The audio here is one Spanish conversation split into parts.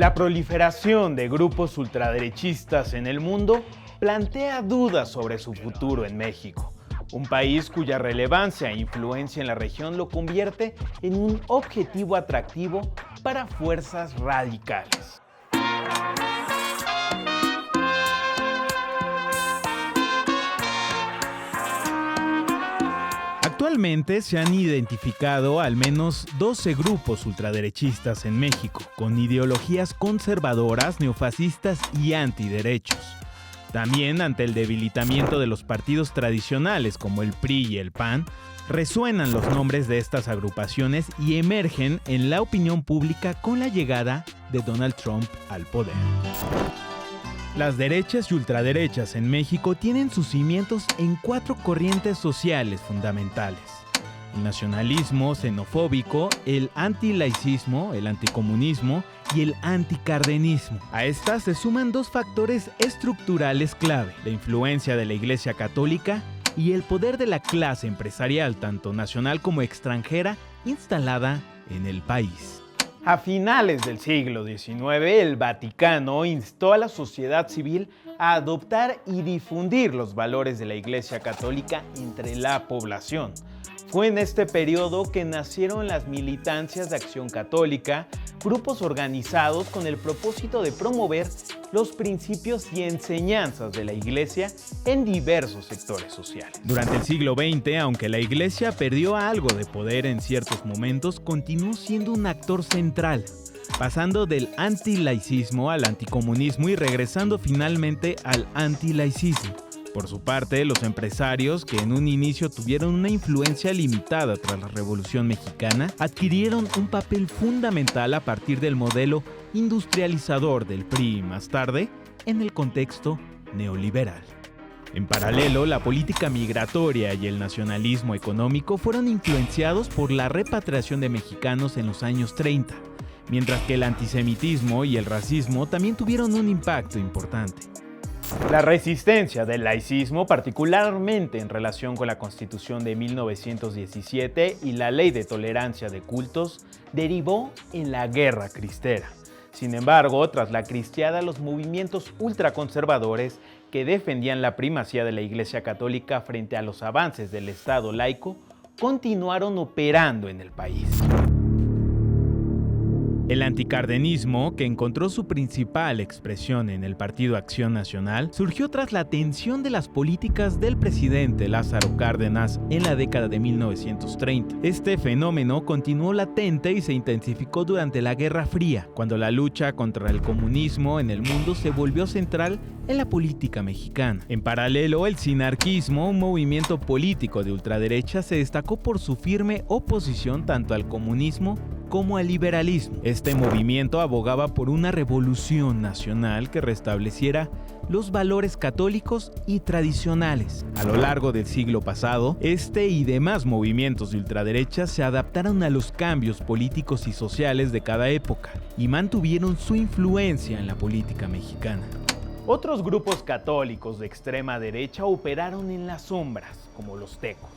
La proliferación de grupos ultraderechistas en el mundo plantea dudas sobre su futuro en México, un país cuya relevancia e influencia en la región lo convierte en un objetivo atractivo para fuerzas radicales. Actualmente se han identificado al menos 12 grupos ultraderechistas en México, con ideologías conservadoras, neofascistas y antiderechos. También, ante el debilitamiento de los partidos tradicionales como el PRI y el PAN, resuenan los nombres de estas agrupaciones y emergen en la opinión pública con la llegada de Donald Trump al poder. Las derechas y ultraderechas en México tienen sus cimientos en 4 corrientes sociales fundamentales: el nacionalismo xenofóbico, el antilaicismo, el anticomunismo y el anticardenismo. A estas se suman 2 factores estructurales clave: la influencia de la Iglesia Católica y el poder de la clase empresarial, tanto nacional como extranjera, instalada en el país. A finales del siglo XIX, el Vaticano instó a la sociedad civil a adoptar y difundir los valores de la Iglesia Católica entre la población. Fue en este periodo que nacieron las militancias de Acción Católica, grupos organizados con el propósito de promover los principios y enseñanzas de la Iglesia en diversos sectores sociales. Durante el siglo XX, aunque la Iglesia perdió algo de poder en ciertos momentos, continuó siendo un actor central, pasando del antilaicismo al anticomunismo y regresando finalmente al antilaicismo. Por su parte, los empresarios, que en un inicio tuvieron una influencia limitada tras la Revolución Mexicana, adquirieron un papel fundamental a partir del modelo industrializador del PRI y más tarde, en el contexto neoliberal. En paralelo, la política migratoria y el nacionalismo económico fueron influenciados por la repatriación de mexicanos en los años 30, mientras que el antisemitismo y el racismo también tuvieron un impacto importante. La resistencia del laicismo, particularmente en relación con la Constitución de 1917 y la Ley de Tolerancia de Cultos, derivó en la Guerra Cristera. Sin embargo, tras la cristiada, los movimientos ultraconservadores que defendían la primacía de la Iglesia Católica frente a los avances del Estado laico continuaron operando en el país. El anticardenismo, que encontró su principal expresión en el Partido Acción Nacional, surgió tras la tensión de las políticas del presidente Lázaro Cárdenas en la década de 1930. Este fenómeno continuó latente y se intensificó durante la Guerra Fría, cuando la lucha contra el comunismo en el mundo se volvió central en la política mexicana. En paralelo, el sinarquismo, un movimiento político de ultraderecha, se destacó por su firme oposición tanto al comunismo como al liberalismo. Este movimiento abogaba por una revolución nacional que restableciera los valores católicos y tradicionales. A lo largo del siglo pasado, este y demás movimientos de ultraderecha se adaptaron a los cambios políticos y sociales de cada época y mantuvieron su influencia en la política mexicana. Otros grupos católicos de extrema derecha operaron en las sombras, como los Tecos,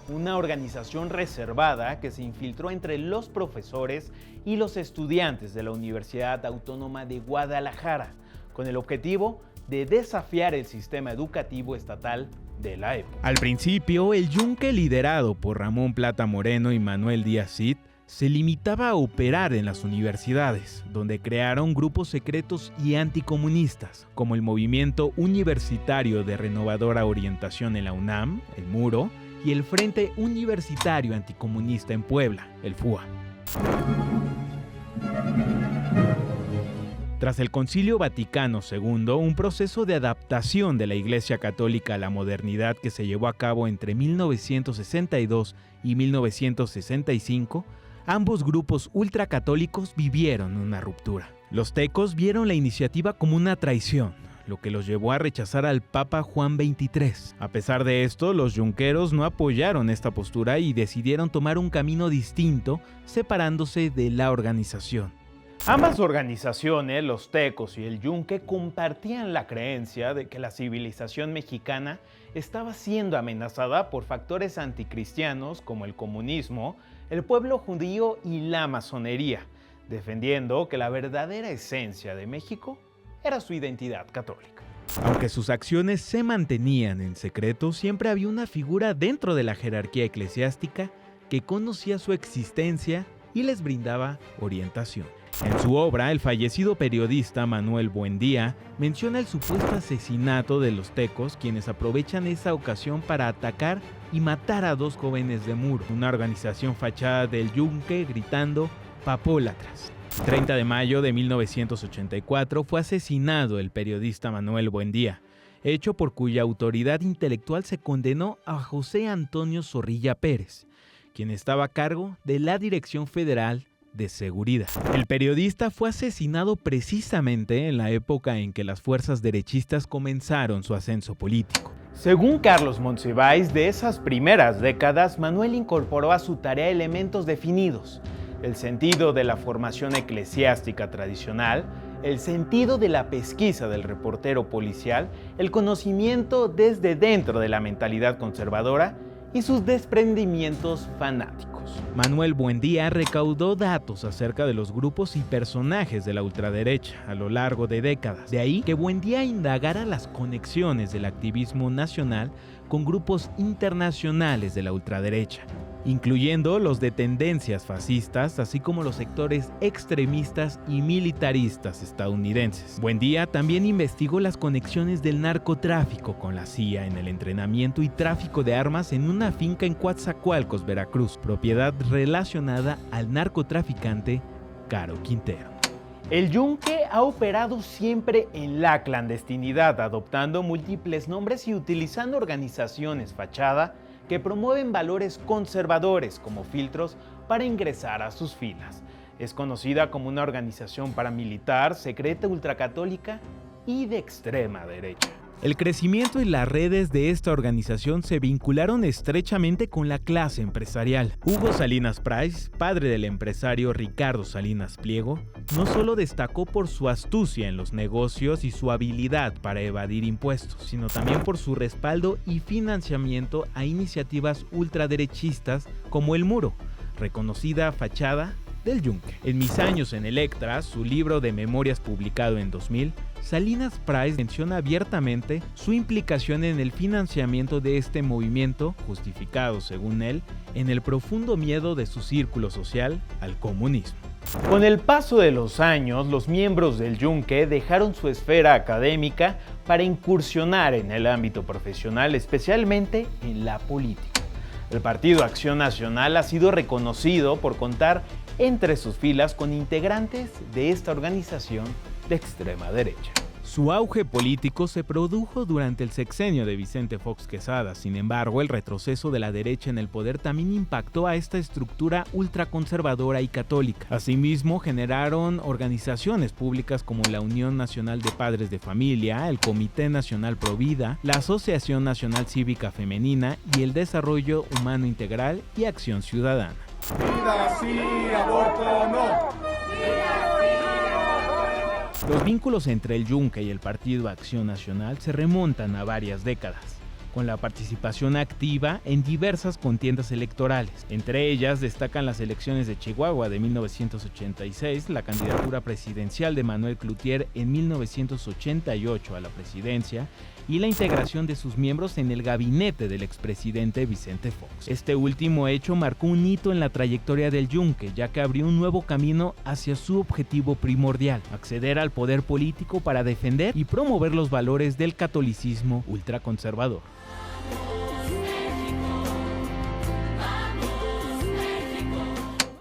una organización reservada que se infiltró entre los profesores y los estudiantes de la Universidad Autónoma de Guadalajara, con el objetivo de desafiar el sistema educativo estatal de la época. Al principio, el Yunque, liderado por Ramón Plata Moreno y Manuel Díaz Cid, se limitaba a operar en las universidades, donde crearon grupos secretos y anticomunistas, como el Movimiento Universitario de Renovadora Orientación en la UNAM, el MURO, y el Frente Universitario Anticomunista en Puebla, el FUA. Tras el Concilio Vaticano II, un proceso de adaptación de la Iglesia Católica a la modernidad que se llevó a cabo entre 1962 y 1965, ambos grupos ultracatólicos vivieron una ruptura. Los tecos vieron la iniciativa como una traición, lo que los llevó a rechazar al Papa Juan XXIII. A pesar de esto, los yunqueros no apoyaron esta postura y decidieron tomar un camino distinto, separándose de la organización. Ambas organizaciones, los tecos y el yunque, compartían la creencia de que la civilización mexicana estaba siendo amenazada por factores anticristianos como el comunismo, el pueblo judío y la masonería. defendiendo que la verdadera esencia de México era su identidad católica. Aunque sus acciones se mantenían en secreto, siempre había una figura dentro de la jerarquía eclesiástica que conocía su existencia y les brindaba orientación. En su obra, el fallecido periodista Manuel Buendía menciona el supuesto asesinato de los tecos, quienes aprovechan esa ocasión para atacar y matar a 2 jóvenes de Muro, una organización fachada del Yunque, gritando «papólatras». El 30 de mayo de 1984 fue asesinado el periodista Manuel Buendía, hecho por cuya autoridad intelectual se condenó a José Antonio Zorrilla Pérez, quien estaba a cargo de la Dirección Federal de Seguridad. El periodista fue asesinado precisamente en la época en que las fuerzas derechistas comenzaron su ascenso político. Según Carlos Monsiváis, de esas primeras décadas, Manuel incorporó a su tarea elementos definidos: el sentido de la formación eclesiástica tradicional, el sentido de la pesquisa del reportero policial, el conocimiento desde dentro de la mentalidad conservadora y sus desprendimientos fanáticos. Manuel Buendía recaudó datos acerca de los grupos y personajes de la ultraderecha a lo largo de décadas. De ahí que Buendía indagara las conexiones del activismo nacional con grupos internacionales de la ultraderecha, incluyendo los de tendencias fascistas, así como los sectores extremistas y militaristas estadounidenses. Buendía también investigó las conexiones del narcotráfico con la CIA en el entrenamiento y tráfico de armas en una finca en Coatzacoalcos, Veracruz, propiedad relacionada al narcotraficante Caro Quintero. El Yunque ha operado siempre en la clandestinidad, adoptando múltiples nombres y utilizando organizaciones fachada que promueven valores conservadores como filtros para ingresar a sus filas. Es conocida como una organización paramilitar, secreta, ultracatólica y de extrema derecha. El crecimiento y las redes de esta organización se vincularon estrechamente con la clase empresarial. Hugo Salinas Price, padre del empresario Ricardo Salinas Pliego, no solo destacó por su astucia en los negocios y su habilidad para evadir impuestos, sino también por su respaldo y financiamiento a iniciativas ultraderechistas como El Muro, reconocida fachada del Yunque. En Mis años en Electra, su libro de memorias publicado en 2000, Salinas Price menciona abiertamente su implicación en el financiamiento de este movimiento, justificado, según él, en el profundo miedo de su círculo social al comunismo. Con el paso de los años, los miembros del Yunque dejaron su esfera académica para incursionar en el ámbito profesional, especialmente en la política. El Partido Acción Nacional ha sido reconocido por contar entre sus filas con integrantes de esta organización de extrema derecha. Su auge político se produjo durante el sexenio de Vicente Fox Quesada. Sin embargo, el retroceso de la derecha en el poder también impactó a esta estructura ultraconservadora y católica. Asimismo, generaron organizaciones públicas como la Unión Nacional de Padres de Familia, el Comité Nacional Pro Vida, la Asociación Nacional Cívica Femenina y el Desarrollo Humano Integral y Acción Ciudadana. Vida sí, aborto no. Los vínculos entre el Yunque y el Partido Acción Nacional se remontan a varias décadas, con la participación activa en diversas contiendas electorales. Entre ellas destacan las elecciones de Chihuahua de 1986, la candidatura presidencial de Manuel Cloutier en 1988 a la presidencia y la integración de sus miembros en el gabinete del expresidente Vicente Fox. Este último hecho marcó un hito en la trayectoria del Yunque, ya que abrió un nuevo camino hacia su objetivo primordial: acceder al poder político para defender y promover los valores del catolicismo ultraconservador.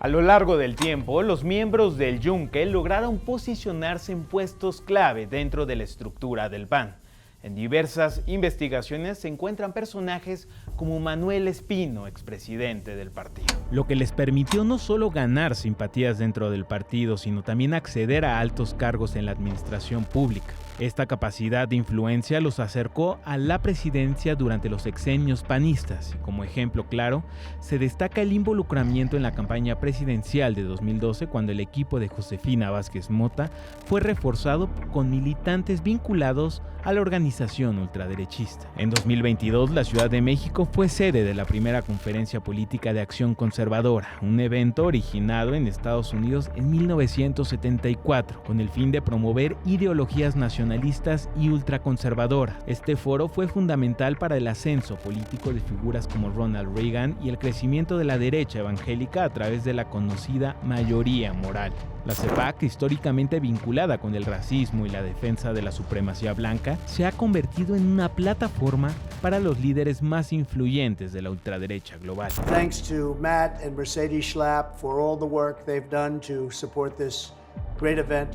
A lo largo del tiempo, los miembros del Yunque lograron posicionarse en puestos clave dentro de la estructura del PAN. En diversas investigaciones se encuentran personajes como Manuel Espino, expresidente del partido, lo que les permitió no solo ganar simpatías dentro del partido, sino también acceder a altos cargos en la administración pública. Esta capacidad de influencia los acercó a la presidencia durante los sexenios panistas. Como ejemplo claro, se destaca el involucramiento en la campaña presidencial de 2012, cuando el equipo de Josefina Vázquez Mota fue reforzado con militantes vinculados a la organización ultraderechista. En 2022, la Ciudad de México fue sede de la primera Conferencia Política de Acción Conservadora, un evento originado en Estados Unidos en 1974, con el fin de promover ideologías nacionalistas y ultraconservadoras. Este foro fue fundamental para el ascenso político de figuras como Ronald Reagan y el crecimiento de la derecha evangélica a través de la conocida mayoría moral. La CEPAC, históricamente vinculada con el racismo y la defensa de la supremacía blanca, se ha convertido en una plataforma para los líderes más influyentes de la ultraderecha global. Thanks to Matt and Mercedes Schlapp for all the work they've done to support this great event.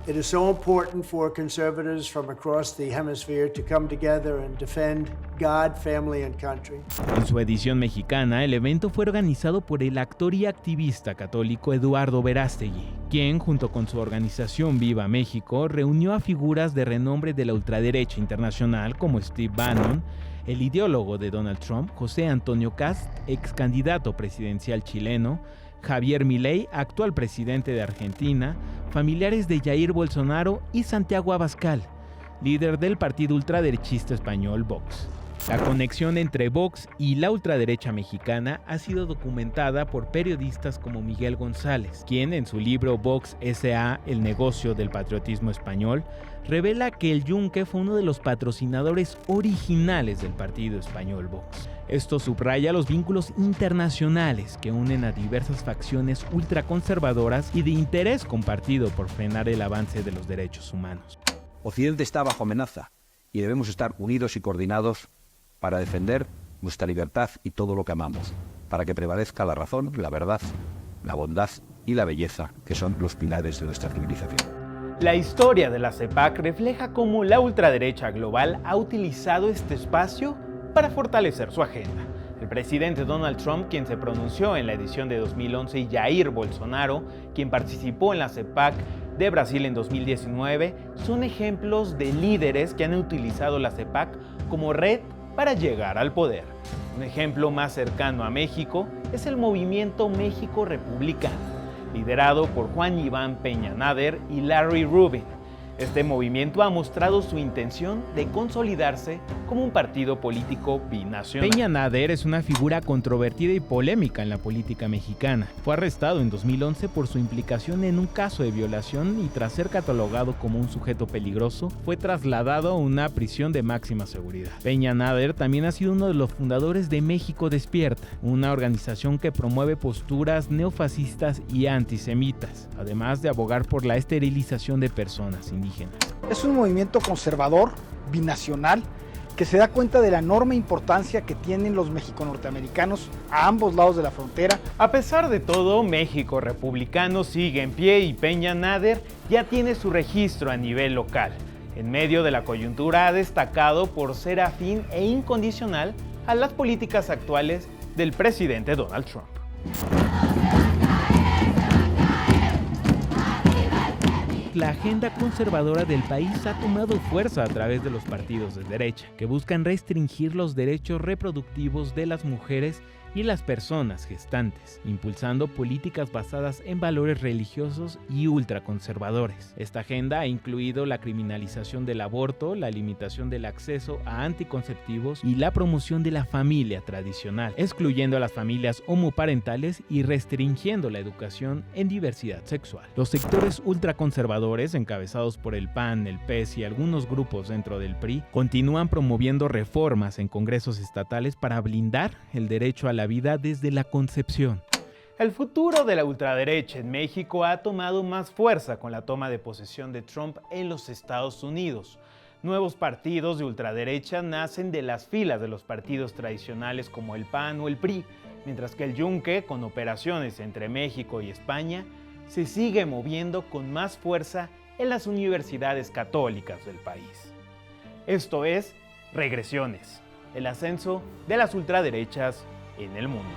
It is so important for conservatives from across the hemisphere to come together and defend God, family, and country. En su edición mexicana, el evento fue organizado por el actor y activista católico Eduardo Verástegui, quien, junto con su organización Viva México, reunió a figuras de renombre de la ultraderecha internacional como Steve Bannon, el ideólogo de Donald Trump, José Antonio Kast, ex candidato presidencial chileno, Javier Milei, actual presidente de Argentina, familiares de Jair Bolsonaro y Santiago Abascal, líder del partido ultraderechista español Vox. La conexión entre Vox y la ultraderecha mexicana ha sido documentada por periodistas como Miguel González, quien en su libro Vox S.A. El negocio del patriotismo español, revela que el Yunque fue uno de los patrocinadores originales del partido español Vox. Esto subraya los vínculos internacionales que unen a diversas facciones ultraconservadoras y de interés compartido por frenar el avance de los derechos humanos. Occidente está bajo amenaza y debemos estar unidos y coordinados para defender nuestra libertad y todo lo que amamos, para que prevalezca la razón, la verdad, la bondad y la belleza, que son los pilares de nuestra civilización. La historia de la CEPAC refleja cómo la ultraderecha global ha utilizado este espacio para fortalecer su agenda. El presidente Donald Trump, quien se pronunció en la edición de 2011, y Jair Bolsonaro, quien participó en la CEPAC de Brasil en 2019, son ejemplos de líderes que han utilizado la CEPAC como red para llegar al poder. Un ejemplo más cercano a México es el movimiento México Republicano, liderado por Juan Iván Peña Nader y Larry Rubin. Este movimiento ha mostrado su intención de consolidarse como un partido político binacional. Peña Nader es una figura controvertida y polémica en la política mexicana. Fue arrestado en 2011 por su implicación en un caso de violación y, tras ser catalogado como un sujeto peligroso, fue trasladado a una prisión de máxima seguridad. Peña Nader también ha sido uno de los fundadores de México Despierta, una organización que promueve posturas neofascistas y antisemitas, además de abogar por la esterilización de personas indígenas. Es un movimiento conservador, binacional, que se da cuenta de la enorme importancia que tienen los mexico-norteamericanos a ambos lados de la frontera. A pesar de todo, México Republicano sigue en pie y Peña Nader ya tiene su registro a nivel local. En medio de la coyuntura ha destacado por ser afín e incondicional a las políticas actuales del presidente Donald Trump. La agenda conservadora del país ha tomado fuerza a través de los partidos de derecha, que buscan restringir los derechos reproductivos de las mujeres y las personas gestantes, impulsando políticas basadas en valores religiosos y ultraconservadores. Esta agenda ha incluido la criminalización del aborto, la limitación del acceso a anticonceptivos y la promoción de la familia tradicional, excluyendo a las familias homoparentales y restringiendo la educación en diversidad sexual. Los sectores ultraconservadores, encabezados por el PAN, el PES y algunos grupos dentro del PRI, continúan promoviendo reformas en congresos estatales para blindar el derecho a la vida desde la concepción. El futuro de la ultraderecha en México ha tomado más fuerza con la toma de posesión de Trump en los Estados Unidos. Nuevos partidos de ultraderecha nacen de las filas de los partidos tradicionales como el PAN o el PRI, mientras que el Yunque, con operaciones entre México y España, se sigue moviendo con más fuerza en las universidades católicas del país. Esto es Regresiones, el ascenso de las ultraderechas en el mundo.